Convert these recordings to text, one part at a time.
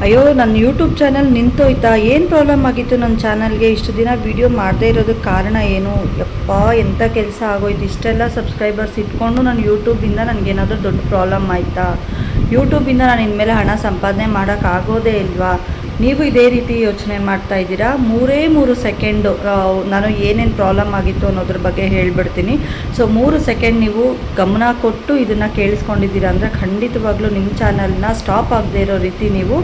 ಅಯ್ಯೋ ನನ್ನ YouTube channel ನಿಂತೋಯ್ತಾ, ಏನು ಪ್ರಾಬ್ಲಮ್ ಆಗಿತ್ತು ನನ್ನ ಚಾನಲ್ಗೆ, ಇಷ್ಟು ದಿನ ವೀಡಿಯೋ ಮಾಡದೇ ಇರೋದಕ್ಕೆ ಕಾರಣ ಏನು, ಯಪ್ಪ ಎಂಥ ಕೆಲಸ ಆಗೋಯ್ತು, ಇಷ್ಟೆಲ್ಲ ಸಬ್ಸ್ಕ್ರೈಬರ್ಸ್ ಇಟ್ಕೊಂಡು ನನ್ನ ಯೂಟ್ಯೂಬಿಂದ ನನಗೇನಾದರೂ ದೊಡ್ಡ ಪ್ರಾಬ್ಲಮ್ ಆಯಿತಾ, ಯೂಟ್ಯೂಬಿಂದ ನಾನು ಇನ್ಮೇಲೆ ಹಣ ಸಂಪಾದನೆ ಮಾಡೋಕ್ಕಾಗೋದೇ ಇಲ್ವಾ. ನೀವು ಇದೇ ರೀತಿ ಯೋಚನೆ ಮಾಡ್ತಾ ಇದ್ದೀರಾ. 3 ಸೆಕೆಂಡು ನಾನು ಏನೇನು ಪ್ರಾಬ್ಲಮ್ ಆಗಿತ್ತು ಅನ್ನೋದ್ರ ಬಗ್ಗೆ ಹೇಳ್ಬಿಡ್ತೀನಿ. ಸೊ 3 ಸೆಕೆಂಡ್ ನೀವು ಗಮನ ಕೊಟ್ಟು ಇದನ್ನು ಕೇಳಿಸ್ಕೊಂಡಿದ್ದೀರಾ ಅಂದರೆ ಖಂಡಿತವಾಗ್ಲೂ ನಿಮ್ಮ ಚಾನಲ್ನ ಸ್ಟಾಪ್ ಆಗದೆ ಇರೋ ರೀತಿ ನೀವು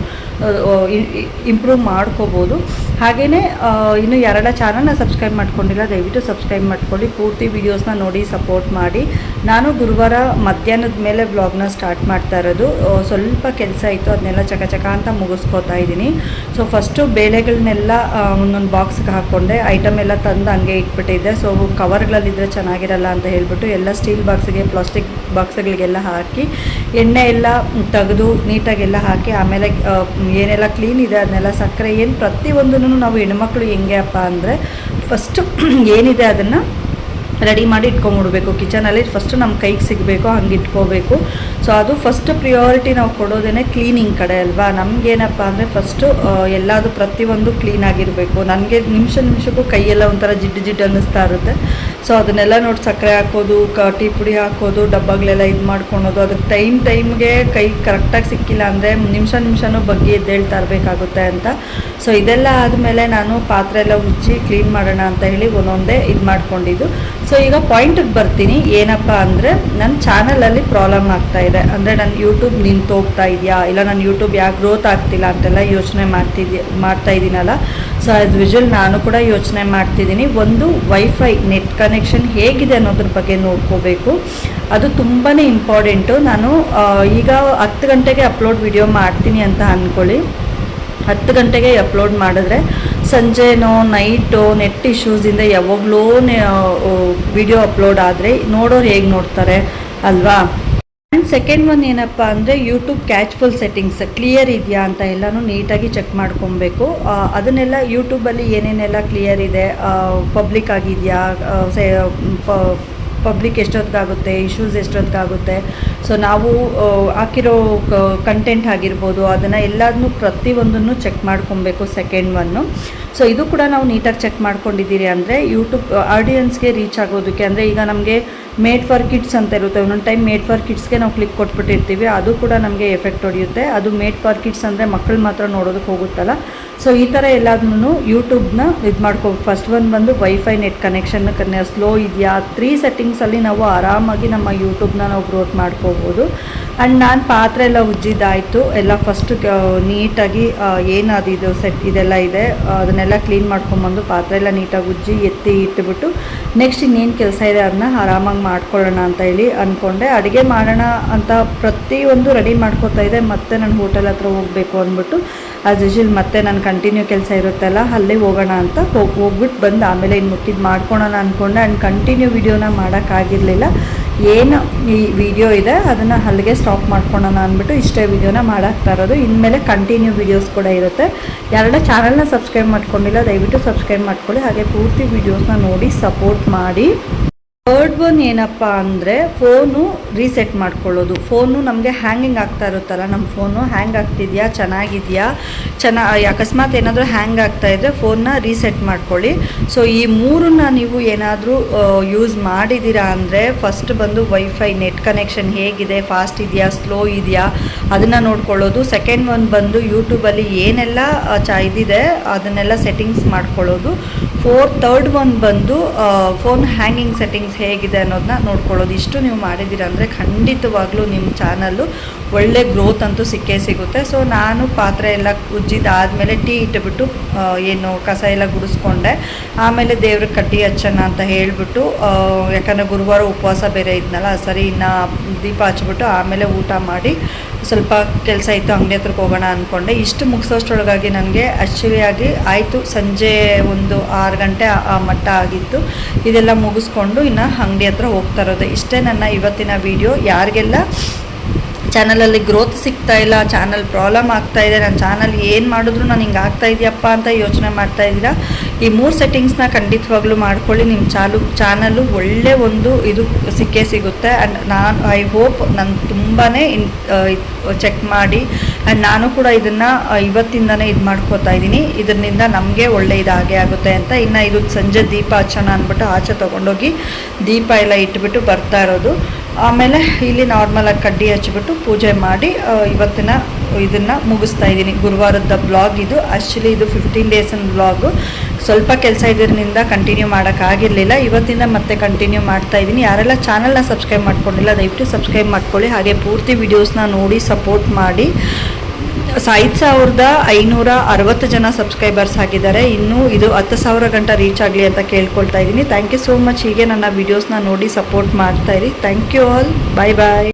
ಇಂಪ್ರೂವ್ ಮಾಡ್ಕೋಬೋದು. ಹಾಗೆಯೇ ಇನ್ನು ಯಾರೆಲ್ಲ ಚಾನಲ್ನ ಸಬ್ಸ್ಕ್ರೈಬ್ ಮಾಡ್ಕೊಂಡಿಲ್ಲ ದಯವಿಟ್ಟು ಸಬ್ಸ್ಕ್ರೈಬ್ ಮಾಡ್ಕೊಳ್ಳಿ, ಪೂರ್ತಿ ವೀಡಿಯೋಸ್ನ ನೋಡಿ ಸಪೋರ್ಟ್ ಮಾಡಿ. ನಾನು ಗುರುವಾರ ಮಧ್ಯಾಹ್ನದ ಮೇಲೆ ವ್ಲಾಗ್ನ ಸ್ಟಾರ್ಟ್ ಮಾಡ್ತಾ ಇರೋದು. ಸ್ವಲ್ಪ ಕೆಲಸ ಇತ್ತು, ಅದನ್ನೆಲ್ಲ ಚಕ ಅಂತ ಮುಗಿಸ್ಕೋತಾ ಇದ್ದೀನಿ. ಸೊ ಫಸ್ಟು ಬೇಳೆಗಳನ್ನೆಲ್ಲ ಒಂದೊಂದು ಬಾಕ್ಸ್ಗೆ ಹಾಕ್ಕೊಂಡೆ, ಐಟಮ್ ಎಲ್ಲ ತಂದು ಹಂಗೆ ಇಟ್ಬಿಟ್ಟಿದ್ದೆ. ಸೊ ಕವರ್ಗಳಲ್ಲಿದ್ದರೆ ಚೆನ್ನಾಗಿರಲ್ಲ ಅಂತ ಹೇಳ್ಬಿಟ್ಟು ಎಲ್ಲ ಸ್ಟೀಲ್ ಬಾಕ್ಸಿಗೆ, ಪ್ಲಾಸ್ಟಿಕ್ ಬಾಕ್ಸ್ಗಳಿಗೆಲ್ಲ ಹಾಕಿ ಎಣ್ಣೆ ಎಲ್ಲ ತೆಗೆದು ನೀಟಾಗೆಲ್ಲ ಹಾಕಿ, ಆಮೇಲೆ ಏನೆಲ್ಲ ಕ್ಲೀನ್ ಇದೆ ಅದನ್ನೆಲ್ಲ ಸಕ್ಕರೆ ಏನು ಪ್ರತಿಯೊಂದೂ ನಾವು ಹೆಣ್ಮಕ್ಳು ಹೆಂಗೆ ಅಪ್ಪ ಅಂದರೆ ಫಸ್ಟು ಏನಿದೆ ಅದನ್ನು ರೆಡಿ ಮಾಡಿ ಇಟ್ಕೊಂಬಿಡ್ಬೇಕು ಕಿಚನಲ್ಲಿ. ಫಸ್ಟು ನಮ್ಮ ಕೈಗೆ ಸಿಗಬೇಕು ಹಂಗೆ ಇಟ್ಕೋಬೇಕು. ಸೊ ಅದು ಫಸ್ಟ್ ಪ್ರಿಯಾರಿಟಿ ನಾವು ಕೊಡೋದೇ ಕ್ಲೀನಿಂಗ್ ಕಡೆ ಅಲ್ವಾ. ನಮಗೇನಪ್ಪ ಅಂದರೆ ಫಸ್ಟು ಎಲ್ಲದು ಪ್ರತಿಯೊಂದು ಕ್ಲೀನಾಗಿರಬೇಕು. ನನಗೆ ನಿಮಿಷಕ್ಕೂ ಕೈಯೆಲ್ಲ ಒಂಥರ ಜಿಡ್ಡು ಅನ್ನಿಸ್ತಾ ಇರುತ್ತೆ. ಸೊ ಅದನ್ನೆಲ್ಲ ನೋಡಿ ಸಕ್ಕರೆ ಹಾಕೋದು, ಟೀ ಪುಡಿ ಹಾಕೋದು, ಡಬ್ಬಗಳೆಲ್ಲ ಇದು ಮಾಡ್ಕೊಳೋದು, ಅದಕ್ಕೆ ಟೈಮ್ಗೆ ಕೈ ಕರೆಕ್ಟಾಗಿ ಸಿಕ್ಕಿಲ್ಲ ಅಂದರೆ ನಿಮಿಷನೂ ಬಗ್ಗೆ ಎದ್ದೇಳ್ತಾ ಇರಬೇಕಾಗುತ್ತೆ ಅಂತ. ಸೊ ಇದೆಲ್ಲ ಆದಮೇಲೆ ನಾನು ಪಾತ್ರೆ ಎಲ್ಲ ಉಜ್ಜಿ ಕ್ಲೀನ್ ಮಾಡೋಣ ಅಂತ ಹೇಳಿ ಒಂದೊಂದೇ ಇದು ಮಾಡ್ಕೊಂಡಿದ್ದು. ಸೊ ಈಗ ಪಾಯಿಂಟಿಗೆ ಬರ್ತೀನಿ. ಏನಪ್ಪ ಅಂದರೆ ನನ್ನ ಚಾನಲಲ್ಲಿ ಪ್ರಾಬ್ಲಮ್ ಆಗ್ತಾಯಿದೆ, ಅಂದರೆ ನನ್ನ ಯೂಟ್ಯೂಬ್ ನಿಂತೋಗ್ತಾ ಇದೆಯಾ, ಇಲ್ಲ ನನ್ನ ಯೂಟ್ಯೂಬ್ ಯಾಕೆ ಗ್ರೋತ್ ಆಗ್ತಿಲ್ಲ ಅಂತೆಲ್ಲ ಯೋಚನೆ ಮಾಡ್ತಾ ಇದ್ದೀನಲ್ಲ. ಸೊ ಆ್ಯಸ್ ಯೂಶುವಲ್ ನಾನು ಕೂಡ ಯೋಚನೆ ಮಾಡ್ತಿದ್ದೀನಿ. ಒಂದು ವೈಫೈ ನೆಟ್ ಕನೆಕ್ಷನ್ ಹೇಗಿದೆ ಅನ್ನೋದ್ರ ಬಗ್ಗೆ ನೋಡ್ಕೋಬೇಕು, ಅದು ತುಂಬಾ ಇಂಪಾರ್ಟೆಂಟು. ನಾನು ಈಗ 10 ಗಂಟೆಗೆ ಅಪ್ಲೋಡ್ ವಿಡಿಯೋ ಮಾಡ್ತೀನಿ ಅಂತ ಅಂದ್ಕೊಳ್ಳಿ. 10 ಗಂಟೆಗೆ ಅಪ್ಲೋಡ್ ಮಾಡಿದ್ರೆ ಸಂಜೆನೋ ನೈಟೋ ನೆಟ್ ಇಶ್ಯೂಸಿಂದ ಯಾವಾಗಲೂ ವಿಡಿಯೋ ಅಪ್ಲೋಡ್ ಆದರೆ ನೋಡೋರು ಹೇಗೆ ನೋಡ್ತಾರೆ ಅಲ್ವಾ. ಆ್ಯಂಡ್ ಸೆಕೆಂಡ್ ಒನ್ ಏನಪ್ಪ ಅಂದರೆ ಯೂಟ್ಯೂಬ್ ಕ್ಯಾಚ್ಫುಲ್ ಸೆಟ್ಟಿಂಗ್ಸ್ ಕ್ಲಿಯರ್ ಇದೆಯಾ ಅಂತ ಎಲ್ಲನೂ ನೀಟಾಗಿ ಚೆಕ್ ಮಾಡ್ಕೊಬೇಕು. ಅದನ್ನೆಲ್ಲ ಯೂಟ್ಯೂಬಲ್ಲಿ ಏನೇನೆಲ್ಲ ಕ್ಲಿಯರ್ ಇದೆ, ಪಬ್ಲಿಕ್ ಆಗಿದೆಯಾ, ಪಬ್ಲಿಕ್ ಎಷ್ಟೊತ್ತಿಗಾಗುತ್ತೆ, ಇಶ್ಯೂಸ್ ಎಷ್ಟೊತ್ತಿಗಾಗುತ್ತೆ, ಸೊ ನಾವು ಹಾಕಿರೋ ಕಂಟೆಂಟ್ ಆಗಿರ್ಬೋದು ಅದನ್ನು ಎಲ್ಲದನ್ನೂ ಪ್ರತಿಯೊಂದನ್ನು ಚೆಕ್ ಮಾಡ್ಕೊಬೇಕು. ಸೆಕೆಂಡ್ ಒನ್ನು, ಸೊ ಇದು ಕೂಡ ನಾವು ನೀಟಾಗಿ ಚೆಕ್ ಮಾಡ್ಕೊಂಡಿದ್ದೀರಿ ಅಂದರೆ ಯೂಟ್ಯೂಬ್ ಆಡಿಯನ್ಸ್ಗೆ ರೀಚ್ ಆಗೋದಕ್ಕೆ, ಅಂದರೆ ಈಗ ನಮಗೆ ಮೇಡ್ ಫಾರ್ ಕಿಡ್ಸ್ ಅಂತ ಇರುತ್ತೆ, ಒಂದೊಂದು ಟೈಮ್ ಮೇಡ್ ಫಾರ್ ಕಿಡ್ಸ್ಗೆ ನಾವು ಕ್ಲಿಕ್ ಕೊಟ್ಬಿಟ್ಟಿರ್ತೀವಿ, ಅದು ಕೂಡ ನಮಗೆ ಎಫೆಕ್ಟ್ ಹೊಡೆಯುತ್ತೆ. ಅದು ಮೇಡ್ ಫಾರ್ ಕಿಡ್ಸ್ ಅಂದರೆ ಮಕ್ಕಳು ಮಾತ್ರ ನೋಡೋದಕ್ಕೆ ಹೋಗುತ್ತಲ್ಲ. ಸೊ ಈ ಥರ ಎಲ್ಲದನ್ನೂ ಯೂಟ್ಯೂಬ್ನ ಇದು ಮಾಡ್ಕೋಬೇಕು. ಫಸ್ಟ್ ಒನ್ ಬಂದು ವೈಫೈ ನೆಟ್ ಕನೆಕ್ಷನ್ ಸ್ಲೋ ಇದೆಯಾ, 3 ಸೆಟ್ಟಿಂಗ್ಸಲ್ಲಿ ನಾವು ಆರಾಮಾಗಿ ನಮ್ಮ ಯೂಟ್ಯೂಬ್ನ ನಾವು ಗ್ರೋತ್ ಮಾಡ್ಕೋಬೋದು. ಆ್ಯಂಡ್ ನಾನು ಪಾತ್ರೆ ಎಲ್ಲ ಉಜ್ಜಿದ್ದಾಯಿತು, ಎಲ್ಲ ಫಸ್ಟ್ ನೀಟಾಗಿ ಏನದು ಸೆಟ್ ಇದೆಲ್ಲ ಇದೆ ಅದನ್ನೆಲ್ಲ ಕ್ಲೀನ್ ಮಾಡ್ಕೊಂಬಂದು ಪಾತ್ರೆ ಎಲ್ಲ ನೀಟಾಗಿ ಉಜ್ಜಿ ಎತ್ತಿ ಇಟ್ಟುಬಿಟ್ಟು ನೆಕ್ಸ್ಟ್ ಇನ್ನೇನು ಕೆಲಸ ಇದೆ ಅದನ್ನ ಆರಾಮಾಗಿ ಮಾಡ್ಕೊಳ್ಳೋಣ ಅಂತ ಹೇಳಿ ಅಂದ್ಕೊಂಡೆ. ಅಡುಗೆ ಮಾಡೋಣ ಅಂತ ಪ್ರತಿಯೊಂದು ರೆಡಿ ಮಾಡ್ಕೋತಾ ಇದೆ. ಮತ್ತು ನಾನು ಹೋಟೆಲ್ ಹತ್ರ ಹೋಗಬೇಕು ಅಂದ್ಬಿಟ್ಟು ಆ್ಯಸ್ ಯೂಶುವಲ್ ಮತ್ತೆ ನಾನು ಕಂಟಿನ್ಯೂ ಕೆಲಸ ಇರುತ್ತಲ್ಲ ಅಲ್ಲೇ ಹೋಗೋಣ ಅಂತ ಹೋಗ್ಬಿಟ್ಟು ಬಂದು ಆಮೇಲೆ ಇನ್ನು ಮುಟ್ಟಿದ್ದು ಮಾಡ್ಕೊಳೋಣ ಅಂದ್ಕೊಂಡೆ. ಆ್ಯಂಡ್ ಕಂಟಿನ್ಯೂ ವೀಡಿಯೋನ ಮಾಡೋಕ್ಕಾಗಿರಲಿಲ್ಲ. ಏನು ಈ ವಿಡಿಯೋ ಇದೆ ಅದನ್ನು ಅಲ್ಲಿಗೆ ಸ್ಟಾಪ್ ಮಾಡ್ಕೊಳೋಣ ಅಂದ್ಬಿಟ್ಟು ಇಷ್ಟೇ ವೀಡಿಯೋನ ಮಾಡಾಕ್ತಾ ಇರೋದು. ಇನ್ಮೇಲೆ ಕಂಟಿನ್ಯೂ ವೀಡಿಯೋಸ್ ಕೂಡ ಇರುತ್ತೆ. ಯಾರೆಲ್ಲ ಚಾನಲ್ನ ಸಬ್ಸ್ಕ್ರೈಬ್ ಮಾಡ್ಕೊಂಡಿಲ್ಲ ದಯವಿಟ್ಟು ಸಬ್ಸ್ಕ್ರೈಬ್ ಮಾಡ್ಕೊಳ್ಳಿ, ಹಾಗೆ ಪೂರ್ತಿ ವೀಡಿಯೋಸ್ನ ನೋಡಿ ಸಪೋರ್ಟ್ ಮಾಡಿ. ಥರ್ಡ್ ಒನ್ ಏನಪ್ಪ ಅಂದರೆ ಫೋನು ರೀಸೆಟ್ ಮಾಡ್ಕೊಳ್ಳೋದು. ಫೋನು ನಮಗೆ ಹ್ಯಾಂಗಿಂಗ್ ಆಗ್ತಾ ಇರುತ್ತಲ್ಲ, ನಮ್ಮ ಫೋನು ಹ್ಯಾಂಗ್ ಆಗ್ತಿದೆಯಾ, ಚೆನ್ನಾಗಿದೆಯಾ, ಅಕಸ್ಮಾತ್ ಏನಾದರೂ ಹ್ಯಾಂಗ್ ಆಗ್ತಾಯಿದ್ರೆ ಫೋನ್ನ ರೀಸೆಟ್ ಮಾಡ್ಕೊಳ್ಳಿ. ಸೊ ಈ ಮೂರನ್ನ ನೀವು ಏನಾದರೂ ಯೂಸ್ ಮಾಡಿದ್ದೀರಾ ಅಂದರೆ ಫಸ್ಟ್ ಬಂದು ವೈಫೈ ನೆಟ್ ಕನೆಕ್ಷನ್ ಹೇಗಿದೆ, ಫಾಸ್ಟ್ ಇದೆಯಾ, ಸ್ಲೋ ಇದೆಯಾ ಅದನ್ನು ನೋಡ್ಕೊಳ್ಳೋದು. ಸೆಕೆಂಡ್ ಒನ್ ಬಂದು ಯೂಟ್ಯೂಬಲ್ಲಿ ಏನೆಲ್ಲ ಇದಿದೆ ಅದನ್ನೆಲ್ಲ ಸೆಟ್ಟಿಂಗ್ಸ್ ಮಾಡ್ಕೊಳ್ಳೋದು. ಥರ್ಡ್ ಒನ್ ಬಂದು ಫೋನ್ ಹ್ಯಾಂಗಿಂಗ್ ಸೆಟ್ಟಿಂಗ್ಸ್ ಹೇಗಿದೆ ಅನ್ನೋದನ್ನ ನೋಡ್ಕೊಳ್ಳೋದು. ಇಷ್ಟು ನೀವು ಮಾಡಿದ್ದೀರ ಅಂದರೆ ಖಂಡಿತವಾಗ್ಲೂ ನಿಮ್ಮ ಚಾನಲ್ಲು ಒಳ್ಳೆ ಗ್ರೋತ್ ಅಂತೂ ಸಿಕ್ಕೇ ಸಿಗುತ್ತೆ. ಸೊ ನಾನು ಪಾತ್ರೆ ಎಲ್ಲ ಉಜ್ಜಿದಾದಮೇಲೆ ಟೀ ಇಟ್ಟುಬಿಟ್ಟು ಏನು ಕಸ ಎಲ್ಲ ಗುಡಿಸ್ಕೊಂಡೆ. ಆಮೇಲೆ ದೇವ್ರಿಗೆ ಕಡ್ಡಿ ಹಚ್ಚೋಣ ಅಂತ ಹೇಳಿಬಿಟ್ಟು, ಯಾಕಂದರೆ ಗುರುವಾರ ಉಪವಾಸ ಬೇರೆ ಇದ್ನಲ್ಲ, ಸರಿ ಇನ್ನು ದೀಪ ಹಚ್ಬಿಟ್ಟು ಆಮೇಲೆ ಊಟ ಮಾಡಿ ಸ್ವಲ್ಪ ಕೆಲಸ ಇತ್ತು ಅಂಗಡಿ ಹತ್ರಕ್ಕೆ ಹೋಗೋಣ ಅಂದ್ಕೊಂಡೆ. ಇಷ್ಟು ಮುಗಿಸೋಷ್ಟರೊಳಗಾಗಿ ನನಗೆ ಆ್ಯಕ್ಚುಲಿಯಾಗಿ ಆಯಿತು, ಸಂಜೆ ಒಂದು 6 ಗಂಟೆ ಆ ಮಟ್ಟ ಆಗಿತ್ತು. ಇದೆಲ್ಲ ಮುಗಿಸ್ಕೊಂಡು ಇನ್ನು ಅಂಗಡಿ ಹತ್ರ ಹೋಗ್ತಾ ಇರೋದು. ಇಷ್ಟೇ ನನ್ನ ಇವತ್ತಿನ ವಿಡಿಯೋ. ಯಾರಿಗೆಲ್ಲ ಚಾನಲಲ್ಲಿ ಗ್ರೋತ್ ಸಿಗ್ತಾ ಇಲ್ಲ, ಚಾನಲ್ ಪ್ರಾಬ್ಲಮ್ ಆಗ್ತಾ ಇದೆ, ನನ್ನ ಚಾನಲ್ ಏನು ಮಾಡಿದ್ರು ನಾನು ಹಿಂಗೆ ಆಗ್ತಾ ಇದೆಯಪ್ಪ ಅಂತ ಯೋಚನೆ ಮಾಡ್ತಾ ಇದ್ದೀರಾ, ಈ 3 ಸೆಟ್ಟಿಂಗ್ಸ್ನ ಖಂಡಿತವಾಗ್ಲೂ ಮಾಡ್ಕೊಳ್ಳಿ. ನಿಮ್ಮ ಚಾನಲ್ಲು ಒಳ್ಳೆ ಒಂದು ಇದು ಸಿಕ್ಕೇ ಸಿಗುತ್ತೆ. ಆ್ಯಂಡ್ ನಾನು ಐ ಹೋಪ್ ನಾನು ತುಂಬಾ ಚೆಕ್ ಮಾಡಿ ಆ್ಯಂಡ್ ನಾನು ಕೂಡ ಇದನ್ನು ಇವತ್ತಿಂದನೇ ಇದು ಮಾಡ್ಕೋತಾ ಇದ್ದೀನಿ. ಇದರಿಂದ ನಮಗೆ ಒಳ್ಳೆ ಇದಾಗೆ ಆಗುತ್ತೆ ಅಂತ. ಇನ್ನು ಇದು ಸಂಜೆ ದೀಪ ಹಚ್ಚೋಣ ಅಂದ್ಬಿಟ್ಟು ಆಚೆ ತೊಗೊಂಡೋಗಿ ದೀಪ ಎಲ್ಲ ಇಟ್ಬಿಟ್ಟು ಬರ್ತಾ ಇರೋದು. ಆಮೇಲೆ ಇಲ್ಲಿ ನಾರ್ಮಲಾಗಿ ಕಡ್ಡಿ ಹಚ್ಚಿಬಿಟ್ಟು ಪೂಜೆ ಮಾಡಿ ಇವತ್ತಿನ ಇದನ್ನು ಮುಗಿಸ್ತಾ ಇದ್ದೀನಿ. ಗುರುವಾರದ ಬ್ಲಾಗ್ ಇದು. ಆ್ಯಕ್ಚುಲಿ ಇದು 15 ಡೇಸಿನ ಬ್ಲಾಗು. ಸ್ವಲ್ಪ ಕೆಲಸ ಇದರಿಂದ ಕಂಟಿನ್ಯೂ ಮಾಡೋಕ್ಕಾಗಿರಲಿಲ್ಲ. ಇವತ್ತಿಂದ ಮತ್ತೆ ಕಂಟಿನ್ಯೂ ಮಾಡ್ತಾ ಇದ್ದೀನಿ. ಯಾರೆಲ್ಲ ಚಾನಲ್ನ ಸಬ್ಸ್ಕ್ರೈಬ್ ಮಾಡ್ಕೊಂಡಿಲ್ಲ ದಯವಿಟ್ಟು ಸಬ್ಸ್ಕ್ರೈಬ್ ಮಾಡ್ಕೊಳ್ಳಿ. ಹಾಗೆ ಪೂರ್ತಿ ವಿಡಿಯೋಸ್ನ ನೋಡಿ ಸಪೋರ್ಟ್ ಮಾಡಿ. 5560 ಜನ ಸಬ್ಸ್ಕ್ರೈಬರ್ಸ್ ಆಗಿದ್ದಾರೆ. ಇನ್ನೂ ಇದು 10,000 ಗಂಟ ರೀಚ್ ಆಗಲಿ ಅಂತ ಕೇಳ್ಕೊಳ್ತಾ ಇದ್ದೀನಿ. Thank you so much. ಹೀಗೆ ನನ್ನ ವೀಡಿಯೋಸ್ನ ನೋಡಿ ಸಪೋರ್ಟ್ ಮಾಡ್ತಾ ಇರಿ. Thank you all. Bye bye.